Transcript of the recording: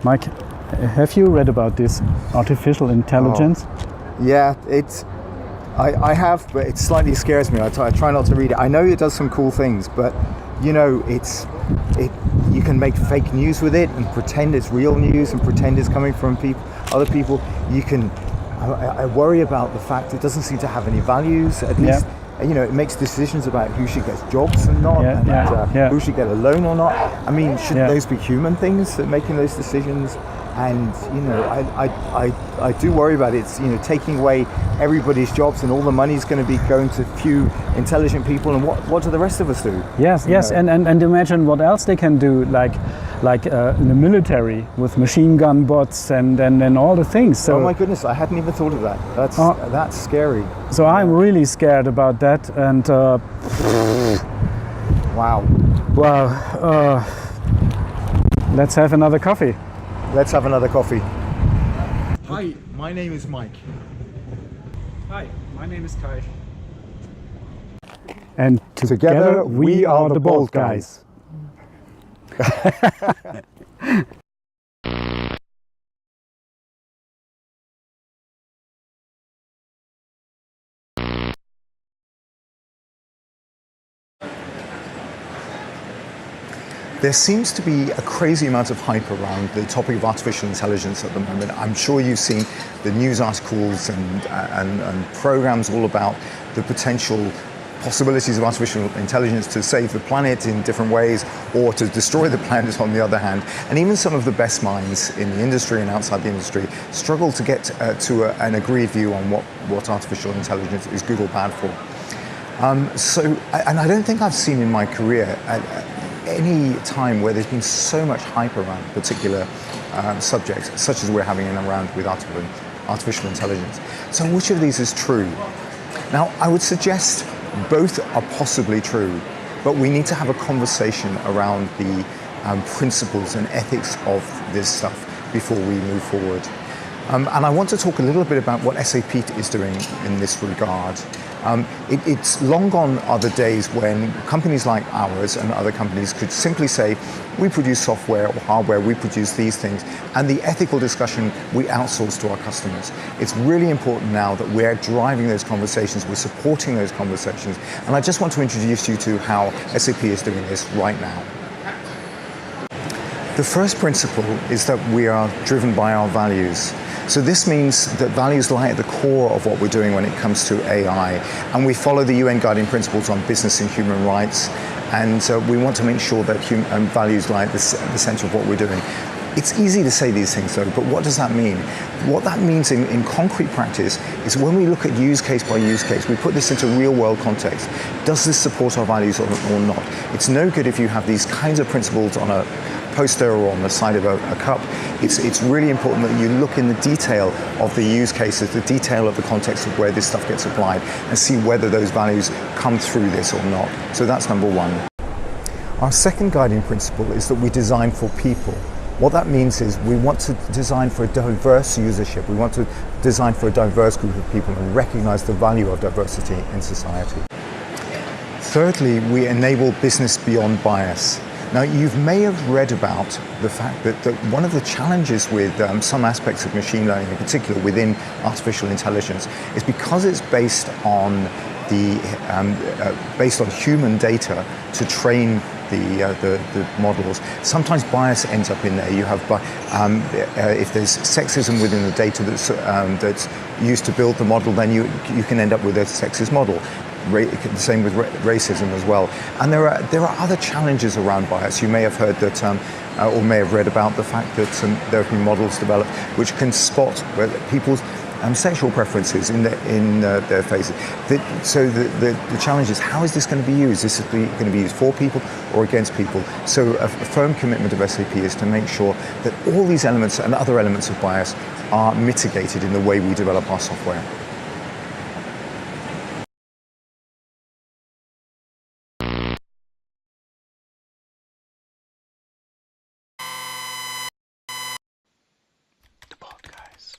Mike, have you read about this artificial intelligence? Yeah, I have, but it slightly scares me. I try not to read it. I know it does some cool things, but you know, you can make fake news with it and pretend it's real news and pretend it's coming from other people. I worry about the fact it doesn't seem to have any values. At least, you know, it makes decisions about who should get jobs and not, who should get a loan or not. I mean, shouldn't those be human things that making those decisions? And you know, I do worry about it. It's, you know, taking away everybody's jobs, and all the money's going to be going to few intelligent people. And what do the rest of us do? Yes, and imagine what else they can do, like in the military with machine gun bots and all the things. So, oh my goodness, I hadn't even thought of that. That's scary. So I'm really scared about that. And wow. Let's have another coffee. Let's have another coffee. Hi, my name is Mike. Hi, my name is Kai. And together we are the Bold Guys. There seems to be a crazy amount of hype around the topic of artificial intelligence at the moment. I'm sure you've seen the news articles and programs all about the potential possibilities of artificial intelligence to save the planet in different ways, or to destroy the planet on the other hand. And even some of the best minds in the industry and outside the industry struggle to get to an agreed view on what artificial intelligence is good or bad for. And I don't think I've seen in my career any time where there's been so much hype around particular subjects, such as we're having in around with artificial intelligence. So which of these is true? Now, I would suggest both are possibly true, but we need to have a conversation around the principles and ethics of this stuff before we move forward. And I want to talk a little bit about what SAP is doing in this regard. It's long gone are the days when companies like ours and other companies could simply say, we produce software or hardware, we produce these things, and the ethical discussion we outsource to our customers. It's really important now that we're driving those conversations, we're supporting those conversations, and I just want to introduce you to how SAP is doing this right now. The first principle is that we are driven by our values. So this means that values lie at the core of what we're doing when it comes to AI, and we follow the UN Guiding Principles on Business and Human Rights, and we want to make sure that values lie at the center of what we're doing. It's easy to say these things though, but what does that mean? What that means in concrete practice is when we look at use case by use case, we put this into real world context. Does this support our values or not? It's no good if you have these kinds of principles on a poster or on the side of a cup. It's really important that you look in the detail of the use cases, the detail of the context of where this stuff gets applied, and see whether those values come through this or not. So that's number one. Our second guiding principle is that we design for people. What that means is we want to design for a diverse usership. We want to design for a diverse group of people and recognize the value of diversity in society. Thirdly, we enable business beyond bias. Now, you may have read about the fact that one of the challenges with some aspects of machine learning, in particular within artificial intelligence, is because it's based on human data to train the models. Sometimes bias ends up in there. You have, if there's sexism within the data that's used to build the model, then you can end up with a sexist model. The same with racism as well. And there are other challenges around bias. You may have heard that, or may have read about the fact that there have been models developed which can spot people's sexual preferences in their faces. So the challenge is, how is this going to be used? Is this going to be used for people or against people? So a firm commitment of SAP is to make sure that all these elements and other elements of bias are mitigated in the way we develop our software. The Bold Guys.